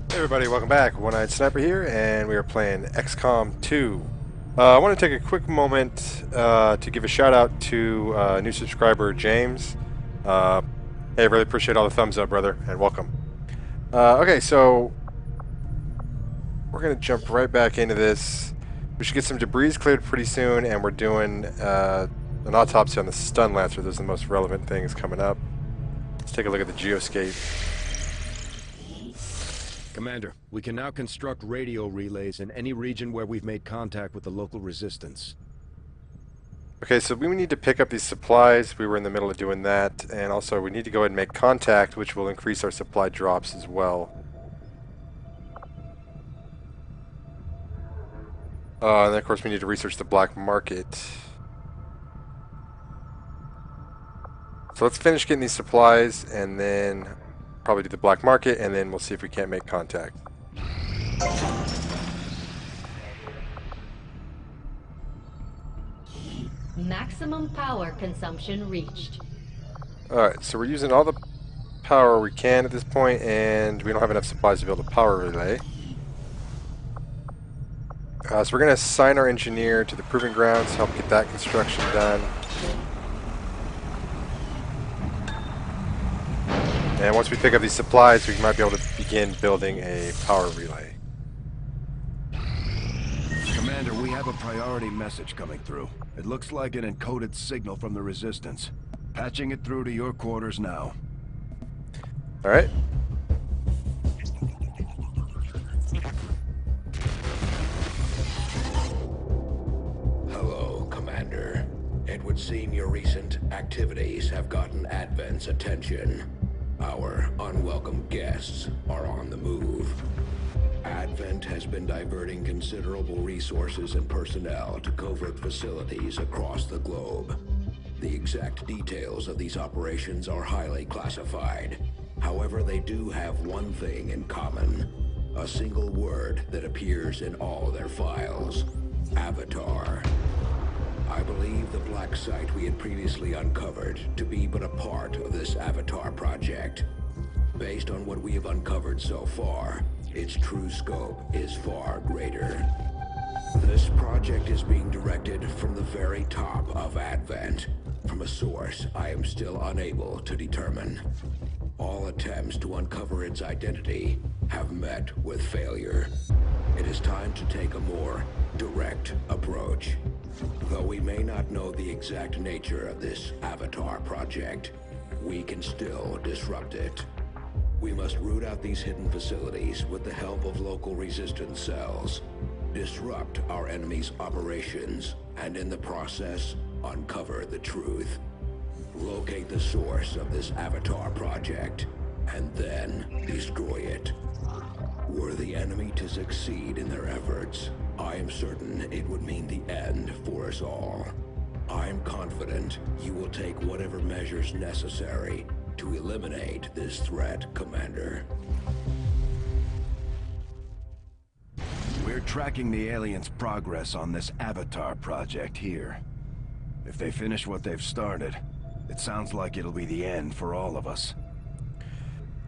Hey everybody, welcome back. One-Eyed Sniper here, and we are playing XCOM 2. I want to take a quick moment to give a shout out to new subscriber James. Hey, I really appreciate all the thumbs up, brother, and welcome. Okay, so we're going to jump right back into this. We should get some debris cleared pretty soon, and we're doing an autopsy on the stun lancer. Those are the most relevant things coming up. Let's take a look at the geoscape. Commander, we can now construct radio relays in any region where we've made contact with the local resistance. Okay, so we need to pick up these supplies. We were in the middle of doing that, and also we need to go ahead and make contact, which will increase our supply drops as well. And then of course we need to research the black market. So let's finish getting these supplies, and then probably do the black market, and then we'll see if we can't make contact. Maximum power consumption reached. Alright, so we're using all the power we can at this point, and we don't have enough supplies to build a power relay. So we're going to assign our engineer to the proving grounds to help get that construction done. And once we pick up these supplies, we might be able to begin building a power relay. Commander, we have a priority message coming through. It looks like an encoded signal from the resistance. Patching it through to your quarters now. Alright. Hello, Commander. It would seem your recent activities have gotten Advent's attention. Our unwelcome guests are on the move. Advent has been diverting considerable resources and personnel to covert facilities across the globe. The exact details of these operations are highly classified. However, they do have one thing in common. A single word that appears in all their files. Avatar. I believe the black site we had previously uncovered to be but a part of this Avatar project. Based on what we have uncovered so far, its true scope is far greater. This project is being directed from the very top of Advent, from a source I am still unable to determine. All attempts to uncover its identity have met with failure. It is time to take a more direct approach. Though we may not know the exact nature of this Avatar project, we can still disrupt it. We must root out these hidden facilities with the help of local resistance cells, disrupt our enemy's operations, and in the process, uncover the truth. Locate the source of this Avatar project, and then destroy it. Were the enemy to succeed in their efforts, I am certain it would mean the end for us all. I am confident you will take whatever measures necessary to eliminate this threat, Commander. We're tracking the aliens' progress on this Avatar project here. If they finish what they've started, it sounds like it'll be the end for all of us.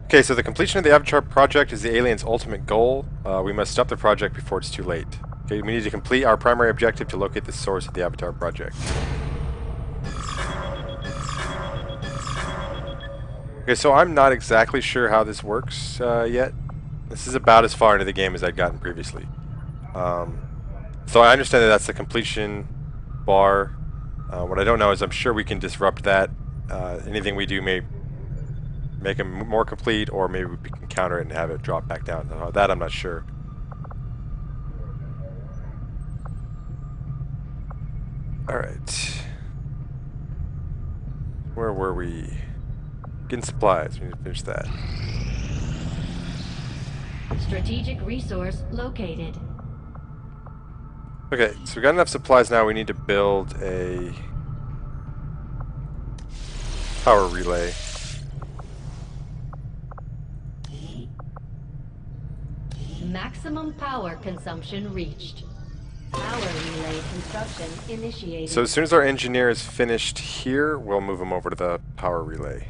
Okay, so the completion of the Avatar project is the aliens' ultimate goal. We must stop the project before it's too late. Okay, we need to complete our primary objective to locate the source of the Avatar project. Okay, so I'm not exactly sure how this works yet. This is about as far into the game as I'd gotten previously. So I understand that that's the completion bar. What I don't know is I'm sure we can disrupt that. Anything we do may make them more complete, or maybe we can counter it and have it drop back down. That I'm not sure. Alright. Where were we? Getting supplies. We need to finish that. Strategic resource located. Okay, so we got enough supplies now. We need to build a power relay. Maximum power consumption reached. Power relay construction initiated. So as soon as our engineer is finished here, we'll move him over to the power relay.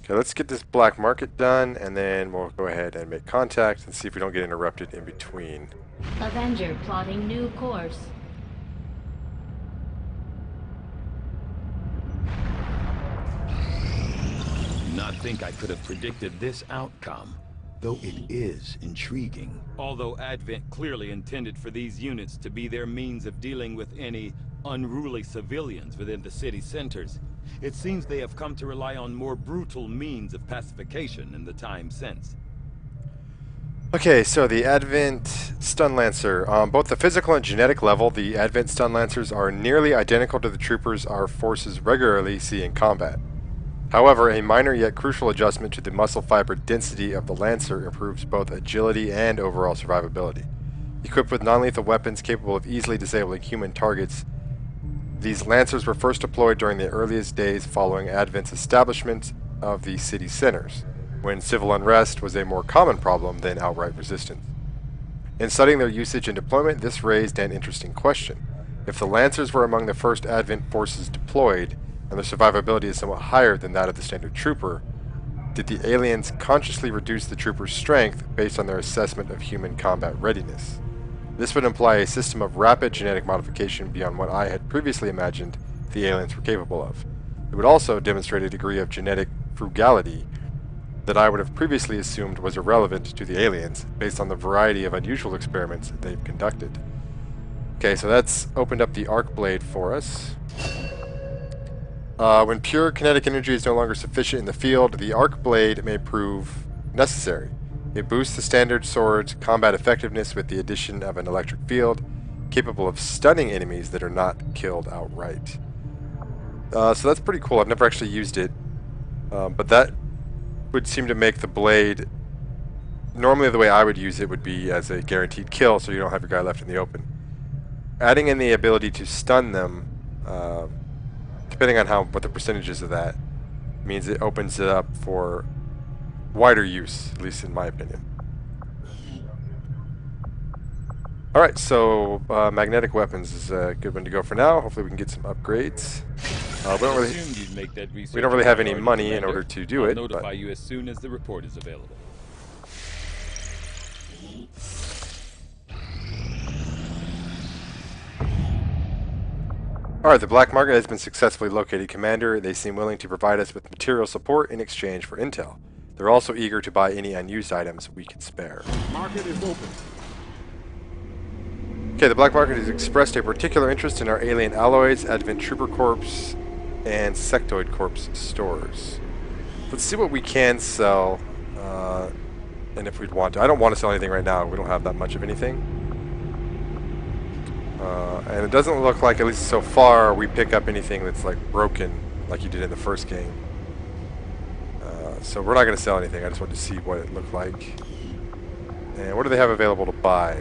Okay, let's get this black market done, and then we'll go ahead and make contact and see if we don't get interrupted in between. Avenger plotting new course. Not think I could have predicted this outcome. Though it is intriguing. Although Advent clearly intended for these units to be their means of dealing with any unruly civilians within the city centers, it seems they have come to rely on more brutal means of pacification in the time since. Okay, so the Advent Stun Lancer. On both the physical and genetic level, the Advent Stun Lancers are nearly identical to the troopers our forces regularly see in combat. However, a minor yet crucial adjustment to the muscle fiber density of the Lancer improves both agility and overall survivability. Equipped with non-lethal weapons capable of easily disabling human targets, these Lancers were first deployed during the earliest days following Advent's establishment of the city centers, when civil unrest was a more common problem than outright resistance. In studying their usage and deployment, this raised an interesting question. If the Lancers were among the first Advent forces deployed, and their survivability is somewhat higher than that of the standard trooper, did the aliens consciously reduce the trooper's strength based on their assessment of human combat readiness? This would imply a system of rapid genetic modification beyond what I had previously imagined the aliens were capable of. It would also demonstrate a degree of genetic frugality that I would have previously assumed was irrelevant to the aliens based on the variety of unusual experiments they've conducted. Okay, so that's opened up the arc blade for us. When pure kinetic energy is no longer sufficient in the field, the arc blade may prove necessary. It boosts the standard sword's combat effectiveness with the addition of an electric field, capable of stunning enemies that are not killed outright. So that's pretty cool. I've never actually used it, but that would seem to make the blade... Normally the way I would use it would be as a guaranteed kill, so you don't have your guy left in the open. Adding in the ability to stun them, depending on what the percentage is of that, means it opens it up for wider use, at least in my opinion. Alright, so magnetic weapons is a good one to go for now. Hopefully we can get some upgrades. We don't really have any money in order to do it. Notify you as soon as the report is available. Alright, the black market has been successfully located, Commander. They seem willing to provide us with material support in exchange for intel. They're also eager to buy any unused items we can spare. Market is open. Okay, the black market has expressed a particular interest in our alien alloys, Advent Trooper Corps, and Sectoid Corps stores. Let's see what we can sell, and if we'd want to. I don't want to sell anything right now. We don't have that much of anything. And it doesn't look like, at least so far, we pick up anything that's like broken, like you did in the first game. So we're not going to sell anything. I just wanted to see what it looked like. And what do they have available to buy?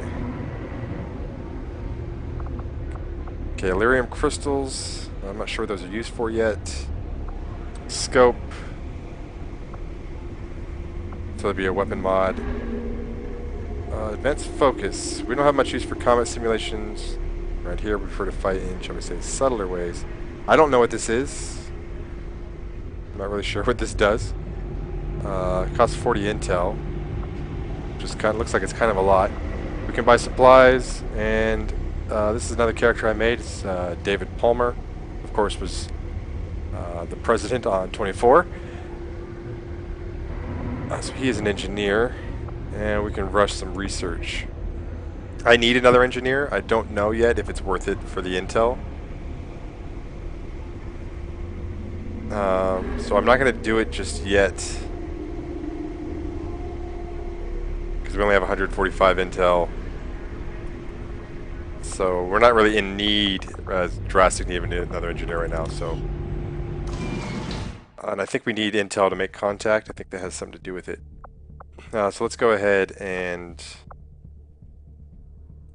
Okay, Illyrium crystals. I'm not sure what those are used for yet. Scope. So that'd be a weapon mod. Advanced focus. We don't have much use for combat simulations. Right here, we prefer to fight in, shall we say, subtler ways. I don't know what this is. I'm not really sure what this does. Costs 40 intel. Just kind of looks like it's kind of a lot. We can buy supplies, and this is another character I made. It's David Palmer. Of course, was the president on 24. So he is an engineer, and we can rush some research. I need another engineer. I don't know yet if it's worth it for the intel. So I'm not going to do it just yet, because we only have 145 intel. So we're not really in need, drastic need of another engineer right now. So, and I think we need intel to make contact. I think that has something to do with it. So let's go ahead and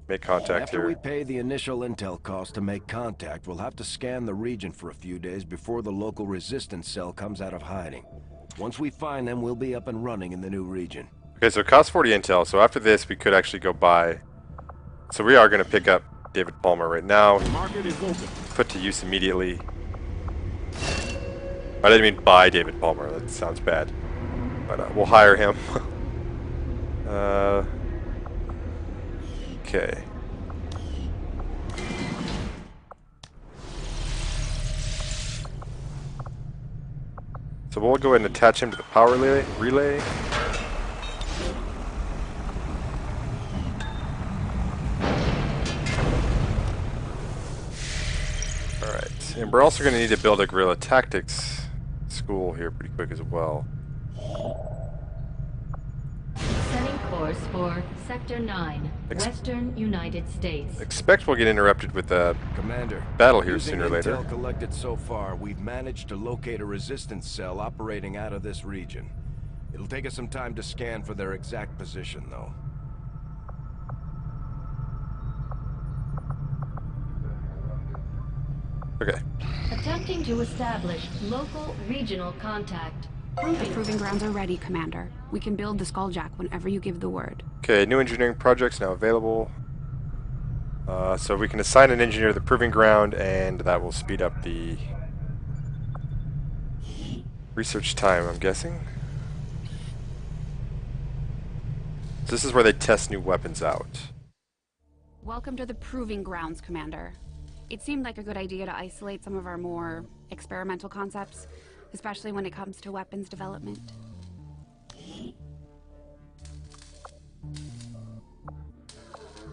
make contact here. After we pay the initial intel cost to make contact, we'll have to scan the region for a few days before the local resistance cell comes out of hiding. Once we find them, we'll be up and running in the new region. Okay, so it costs 40 intel. So after this, we could actually go buy. So we are going to pick up David Palmer right now. Market is open. Put to use immediately. I didn't mean buy David Palmer. That sounds bad. But we'll hire him. Okay. So we'll go ahead and attach him to the power relay. Alright, and we're also going to need to build a guerrilla tactics school here pretty quick as well. Setting course for Sector 9, Western United States. Expect we'll get interrupted with a Commander, battle here using sooner or later. intel collected so far, we've managed to locate a resistance cell operating out of this region. It'll take us some time to scan for their exact position, though. Okay. Attempting to establish local regional contact. The proving grounds are ready, Commander. We can build the Skulljack whenever you give the word. Okay, new engineering projects now available. So we can assign an engineer to the proving ground, and that will speed up the research time, I'm guessing. This is where they test new weapons out. Welcome to the proving grounds, Commander. It seemed like a good idea to isolate some of our more experimental concepts, especially when it comes to weapons development.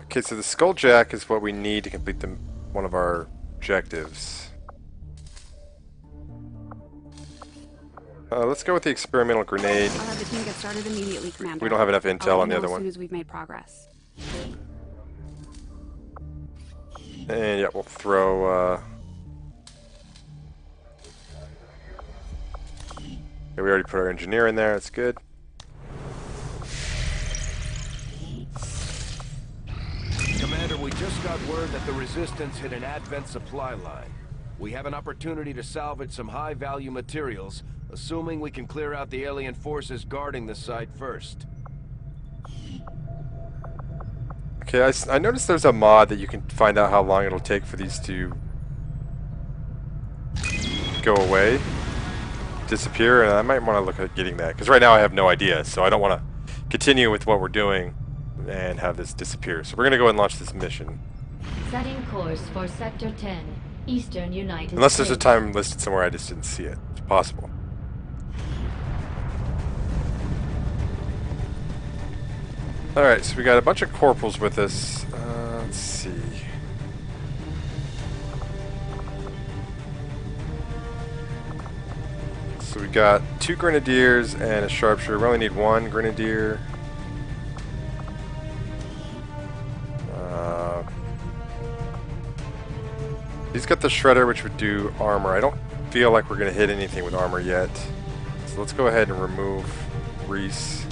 Okay, so the Skulljack is what we need to complete one of our objectives. Let's go with the experimental grenade. I'll have the team get started immediately, Commander. We don't have enough intel on the other as one. soon as we've made progress. And yeah, we'll throw... Okay, we already put our engineer in there, that's good. Commander, we just got word that the Resistance hit an Advent supply line. We have an opportunity to salvage some high-value materials, assuming we can clear out the alien forces guarding the site first. Okay, I noticed there's a mod that you can find out how long it'll take for these to go away, disappear, and I might want to look at getting that, because right now I have no idea, so I don't want to continue with what we're doing and have this disappear. So we're going to go and launch this mission. Setting course for Sector 10, Eastern United States. Unless there's a time listed somewhere I just didn't see it. It's possible. Alright, so we got a bunch of corporals with us. Let's see. So we got 2 grenadiers and a sharpshooter. We only need 1 grenadier. He's got the shredder, which would do armor. I don't feel like we're going to hit anything with armor yet. So let's go ahead and remove Reese.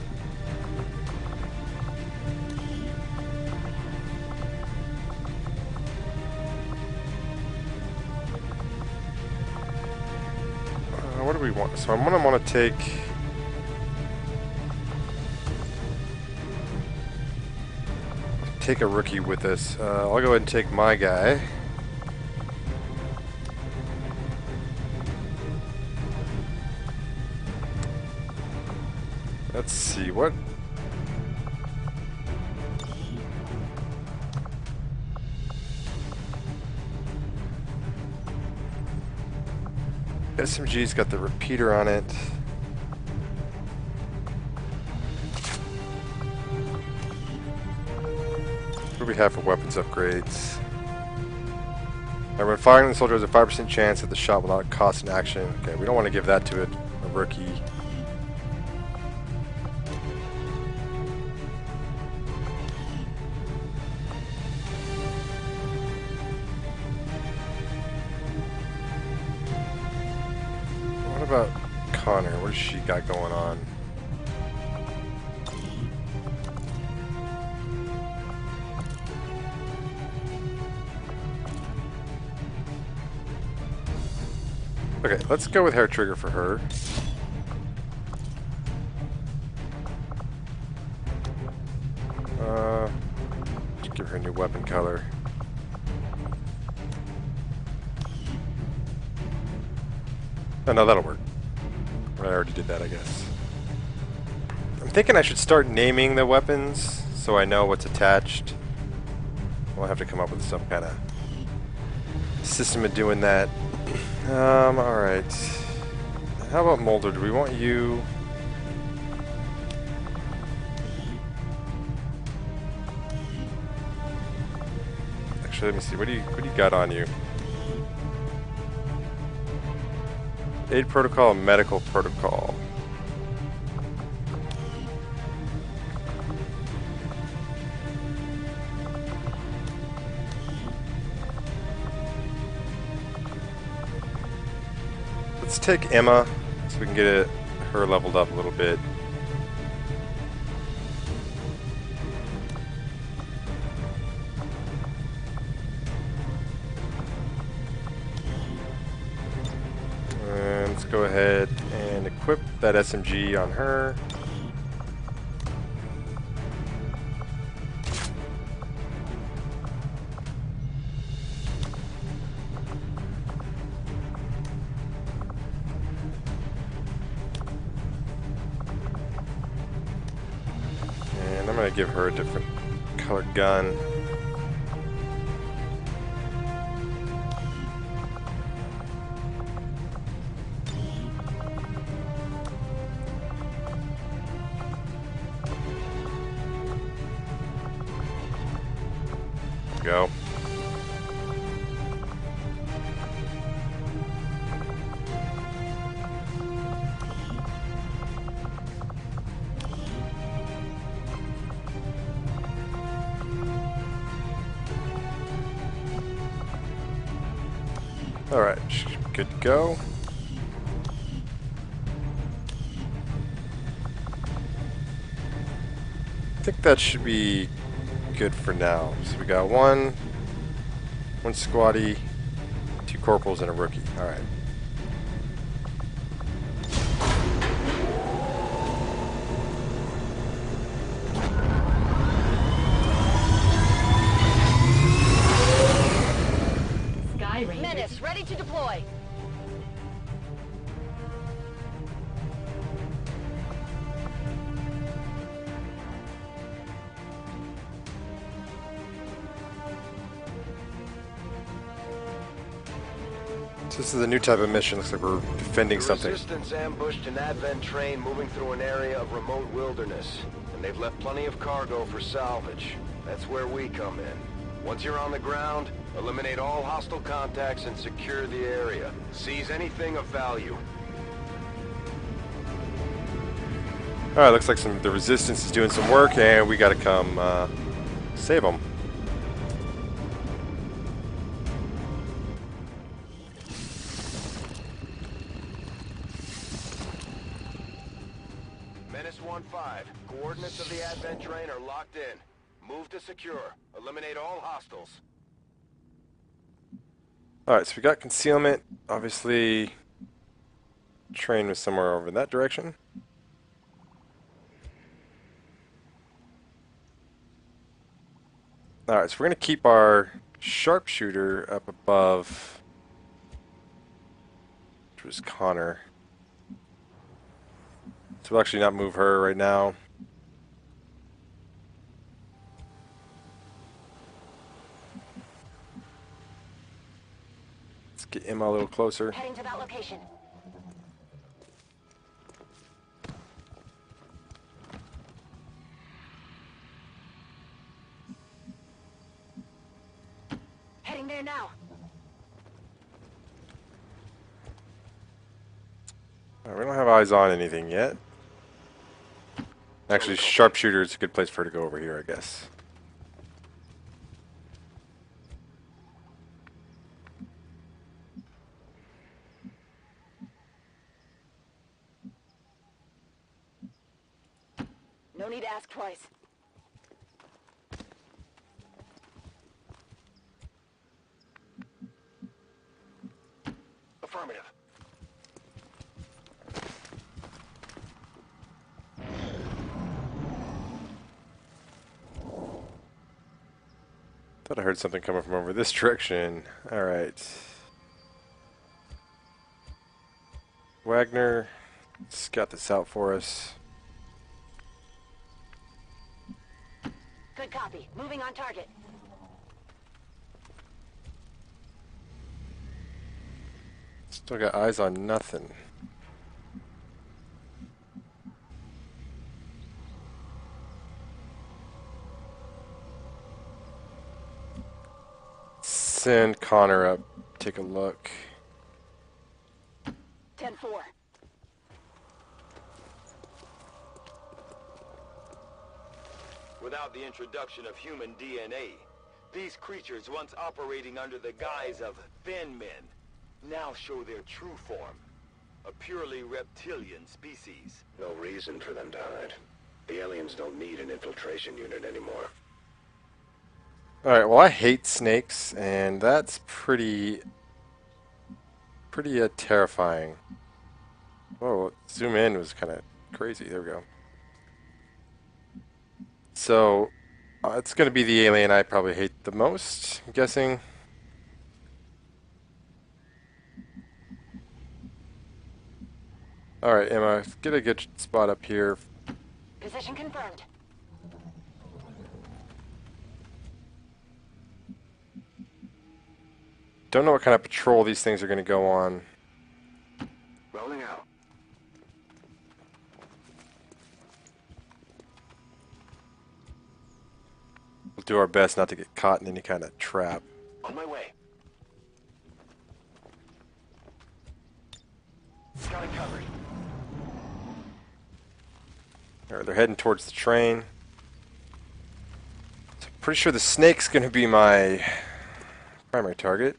What do we want? So I'm going to want to take a rookie with us. I'll go ahead and take my guy. Let's see, what... SMG's got the repeater on it. What do we have for weapons upgrades? Now, when firing the soldier has a 5% chance that the shot will not cost an action. Okay, we don't want to give that to a rookie. What about Connor? What has she got going on? Okay, let's go with hair trigger for her. Just give her a new weapon color. Oh, no, that'll work. I already did that, I guess. I'm thinking I should start naming the weapons so I know what's attached. We'll have to come up with some kind of system of doing that. Alright. How about Molder? Do we want you... Actually, let me see. What do you got on you? Aid protocol, medical protocol. Let's take Emma so we can get her leveled up a little bit. And let's go ahead and equip that SMG on her. And I'm going to give her a different colored gun. Go. Alright, good to go. I think that should be good for now. So we got one squatty, 2 corporals, and a rookie. Alright. Menace, ready to deploy. So this is a new type of mission. Looks like we're defending something. Resistance ambushed an Advent train moving through an area of remote wilderness, and they've left plenty of cargo for salvage. That's where we come in. Once you're on the ground, eliminate all hostile contacts and secure the area. Seize anything of value. Alright, looks like the resistance is doing some work, and we gotta come save them. Menace 1-5. Coordinates of the Advent train are locked in. Move to secure. Eliminate all hostiles. Alright, so we got concealment. Obviously, train was somewhere over in that direction. Alright, so we're going to keep our sharpshooter up above, which was Connor. So we'll actually not move her right now. Let's get Emma a little closer. Heading to that location. Heading there now. We don't have eyes on anything yet. Actually, sharpshooter is a good place for her to go over here, I guess. No need to ask twice. Affirmative. Thought I heard something coming from over this direction. Alright. Wagner. Scout this out for us. Good copy. Moving on target. Still got eyes on nothing. Send Connor up. Take a look. 10-4. Without the introduction of human DNA, these creatures once operating under the guise of thin men now show their true form. A purely reptilian species. No reason for them to hide. The aliens don't need an infiltration unit anymore. Alright, well I hate snakes, and that's pretty terrifying. Whoa, zoom in was kind of crazy. There we go. So, it's going to be the alien I probably hate the most, I'm guessing. Alright, Emma, get a good spot up here. Position confirmed. Don't know what kind of patrol these things are going to go on. Rolling out. We'll do our best not to get caught in any kind of trap. On my way. Got it covered. Alright, they're heading towards the train. So I'm pretty sure the snake's going to be my primary target.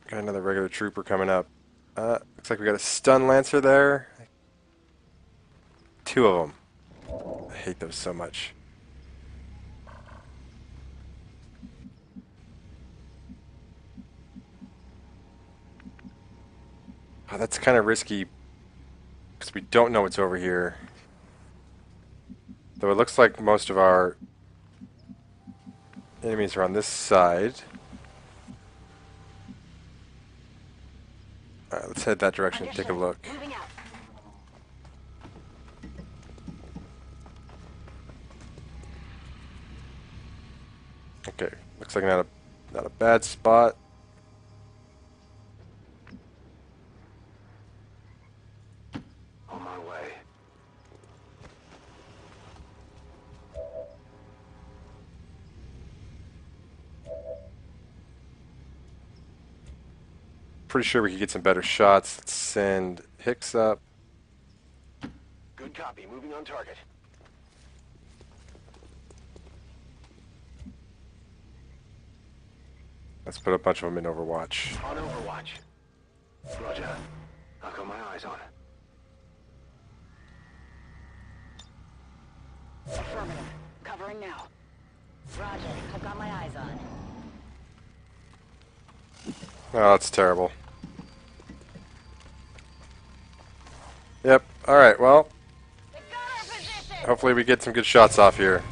Got another regular trooper coming up. Looks like we got a stun lancer there. 2 of them. I hate those so much. Oh, that's kind of risky because we don't know what's over here. Though it looks like most of our enemies are on this side. Alright, let's head that direction and take a look. Moving out. Okay, looks like not a bad spot. On my way. Pretty sure we could get some better shots. Let's send Hicks up. Good copy. Moving on target. Let's put a bunch of them in Overwatch. On Overwatch. Roger. I've got my eyes on. Affirmative. Covering now. Roger. I've got my eyes on. Oh, that's terrible. Yep. Alright, well, They've got our position! hopefully we get some good shots off here.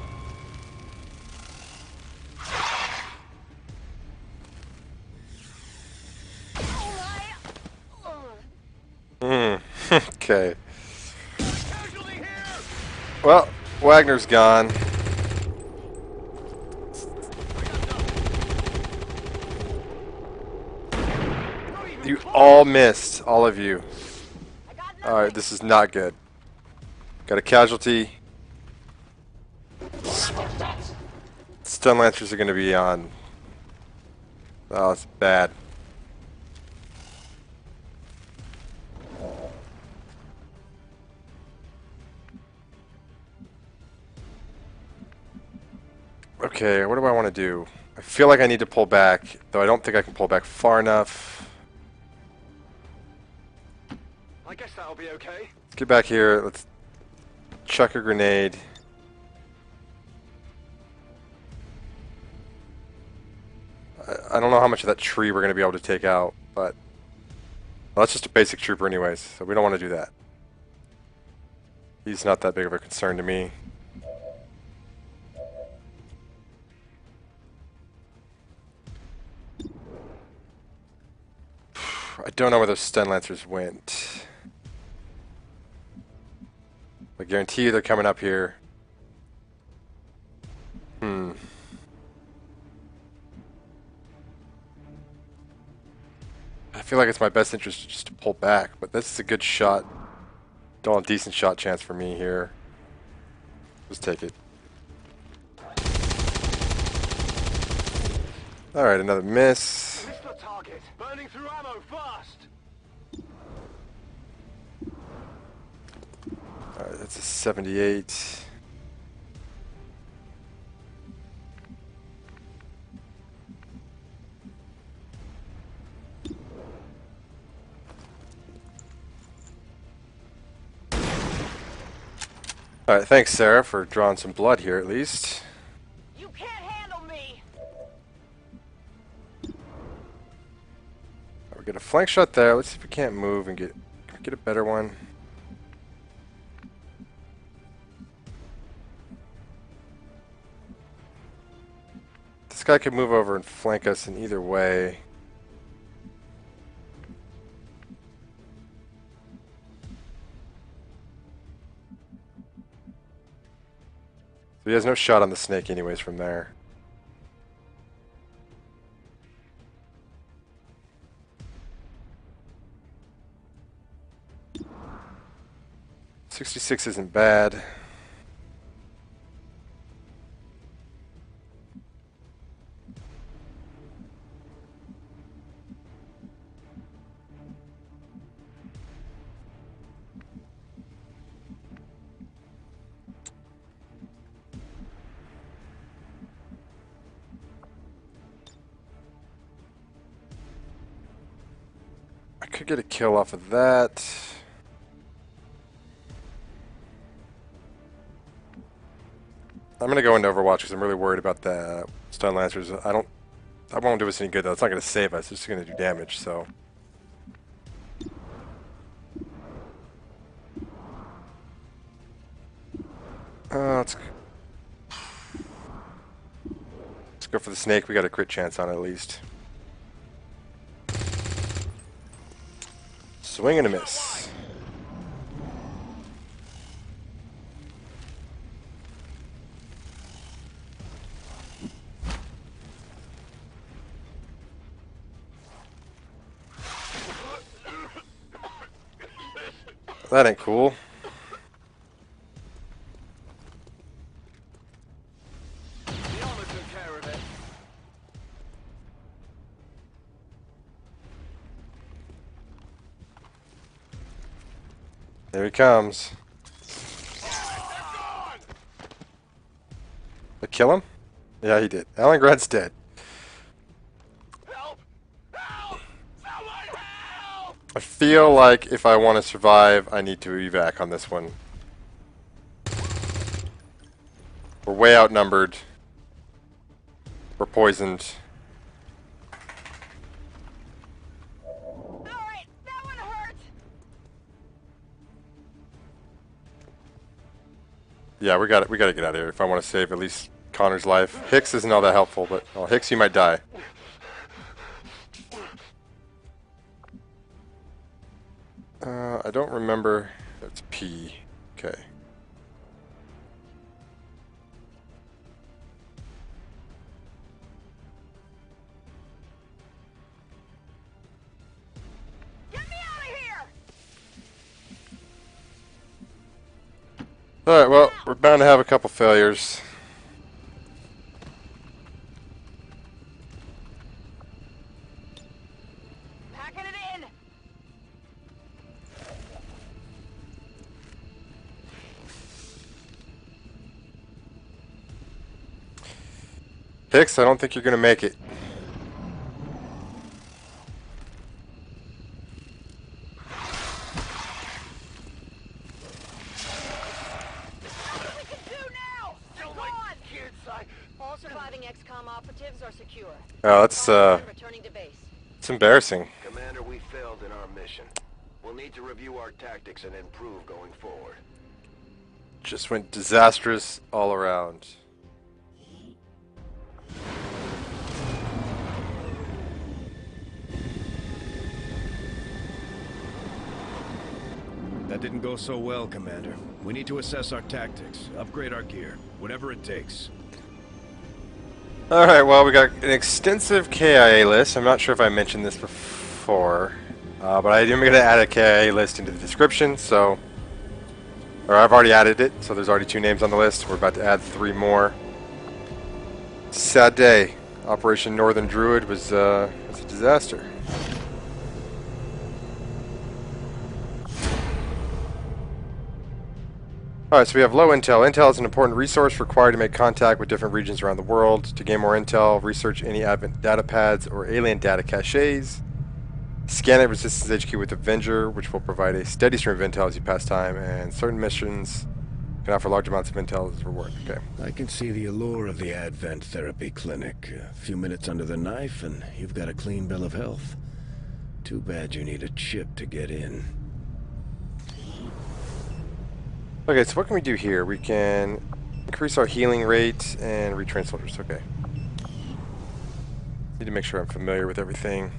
Okay. Well, Wagner's gone. You all missed, all of you. Alright, this is not good. Got a casualty. Stun Lancers are going to be on. Oh, it's bad. Okay, what do I want to do? I feel like I need to pull back, though I don't think I can pull back far enough. I guess that'll be okay. Let's get back here. Let's chuck a grenade. I don't know how much of that tree we're going to be able to take out, but well, that's just a basic trooper anyways, so we don't want to do that. He's not that big of a concern to me. I don't know where those stun lancers went. I guarantee you they're coming up here. I feel like it's my best interest just to pull back, but this is a good shot. Don't have a decent shot chance for me here. Just take it. Alright, another miss. Missed the target. Burning through ammo fast. Alright, that's a 78. Alright, thanks Sarah for drawing some blood here at least. You can't handle me. We get a flank shot there. Let's see if we can't move and get a better one. This guy could move over and flank us in either way. So he has no shot on the snake anyways from there. .66 isn't bad. I could get a kill off of that. I'm gonna go into Overwatch because I'm really worried about the stun lancers. That won't do us any good though. It's not gonna save us. It's just gonna do damage. So. Let's go for the snake. We got a crit chance on it at least. Swing and a miss. That ain't cool. There he comes. Did I kill him? Yeah, he did. Alengrad's dead. Help! Help! Someone help! I feel like if I want to survive, I need to evac on this one. We're way outnumbered. We're poisoned. Alright, that one hurt. Yeah, we got to get out of here if I want to save at least Connor's life. Hicks isn't all that helpful, but oh, Hicks, you might die. I don't remember. That's P. Okay. Get me out of here! Alright, well, we're bound to have a couple failures. Packing it in. Hicks, I don't think you're going to make it. What we can do now? They're gone. All surviving XCOM operatives are secure. Oh, that's Returning to base. it's embarrassing. Commander, we failed in our mission. We'll need to review our tactics and improve going forward. Just went disastrous all around. That didn't go so well, Commander. We need to assess our tactics, upgrade our gear, whatever it takes. Alright, well, we got an extensive KIA list. I'm not sure if I mentioned this before, but I am going to add a KIA list into the description, so... Or I've already added it, so there's already 2 names on the list. We're about to add 3 more. Sad day. Operation Northern Druid was a disaster. Alright, so we have low intel. Intel is an important resource required to make contact with different regions around the world. To gain more intel, research any Advent data pads or alien data caches. Scan at Resistance HQ with Avenger, which will provide a steady stream of intel as you pass time, and certain missions can offer large amounts of intel as a reward. Okay. I can see the allure of the Advent Therapy Clinic. A few minutes under the knife and you've got a clean bill of health. Too bad you need a chip to get in. Okay, so what can we do here? We can increase our healing rate and retrain soldiers. Okay. Need to make sure I'm familiar with everything.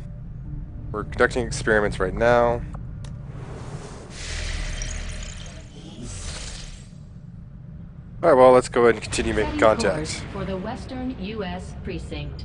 We're conducting experiments right now. Alright, well, let's go ahead and continue making contact. For the Western U.S. precinct.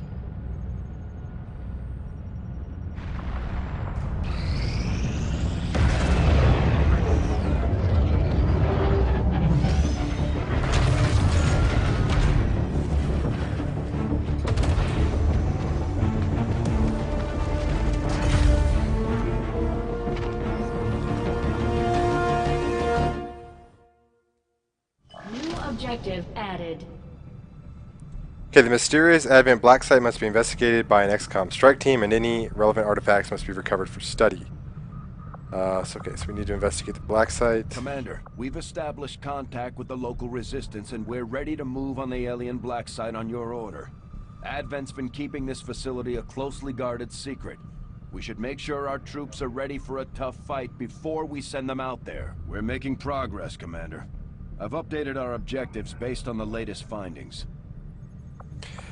Objective added. Okay, the mysterious Advent black site must be investigated by an XCOM strike team, and any relevant artifacts must be recovered for study. So we need to investigate the black site. Commander, we've established contact with the local resistance and we're ready to move on the alien black site on your order. Advent's been keeping this facility a closely guarded secret. We should make sure our troops are ready for a tough fight before we send them out there. We're making progress, Commander. I've updated our objectives based on the latest findings.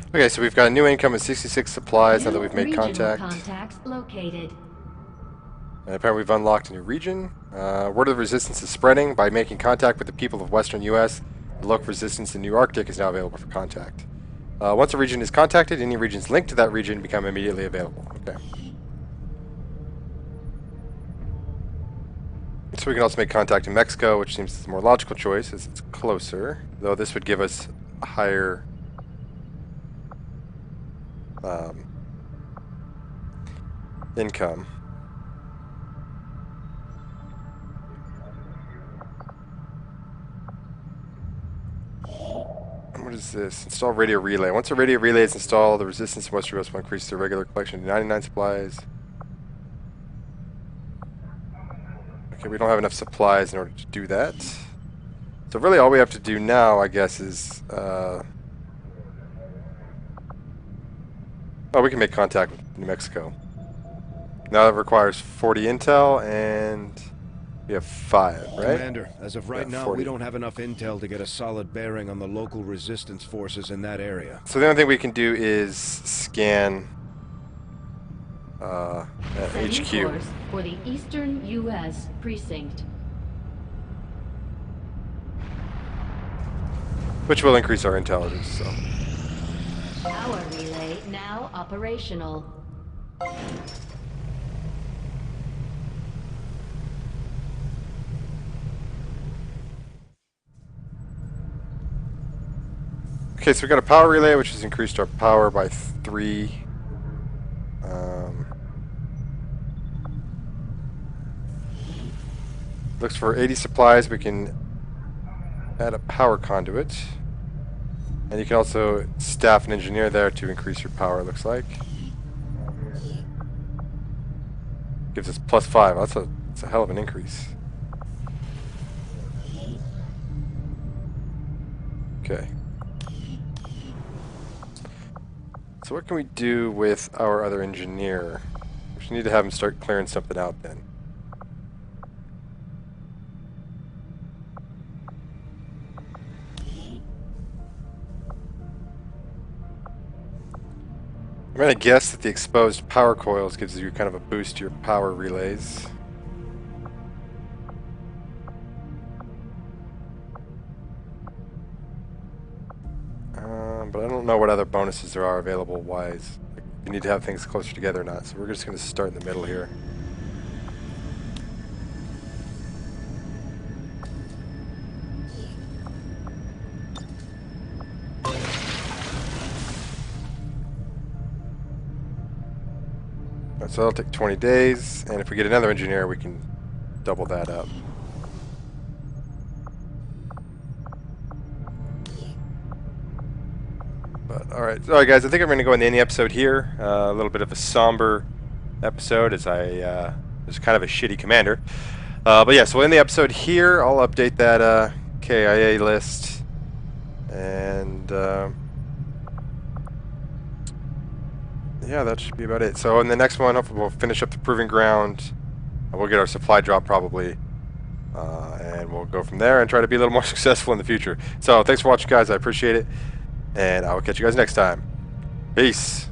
Okay, so we've got a new income of 66 supplies now that we've made Regional contact. contacts located. And apparently we've unlocked a new region. Word of the resistance is spreading. By making contact with the people of Western U.S., the local resistance in New Arctic is now available for contact. Once a region is contacted, any regions linked to that region become immediately available. Okay. So we can also make contact in Mexico, which seems the more logical choice as it's closer. Though this would give us a higher income. What is this? Install radio relay. Once a radio relay is installed, the resistance in Western U.S. will increase their regular collection to 99 supplies. Okay, we don't have enough supplies in order to do that. So really all we have to do now, I guess, is... oh, we can make contact with New Mexico. Now that requires 40 intel, and we have 5, right? Commander, as of right now, 40. we don't have enough intel to get a solid bearing on the local resistance forces in that area. So the only thing we can do is scan Setting HQ. course for the Eastern U.S. precinct. Which will increase our intelligence, so... Power relay now operational. Okay, so we got a power relay, which has increased our power by 3. Looks for 80 supplies. We can add a power conduit. And you can also staff an engineer there to increase your power, it looks like. Gives us +5. That's a hell of an increase. Okay. So what can we do with our other engineer? We should need to have him start clearing something out then. I'm going to guess that the exposed power coils gives you kind of a boost to your power relays. But I don't know what other bonuses there are available wise. Like, you need to have things closer together or not. So we're just going to start in the middle here. So that'll take 20 days, and if we get another engineer, we can double that up. But all right, guys, I think I'm going to go in the end of the episode here. A little bit of a somber episode, as I was kind of a shitty commander. But yeah, so we'll end the episode here. I'll update that KIA list, and yeah, that should be about it. So in the next one, hopefully we'll finish up the proving ground. We'll get our supply drop probably. And we'll go from there and try to be a little more successful in the future. So thanks for watching, guys. I appreciate it. And I will catch you guys next time. Peace.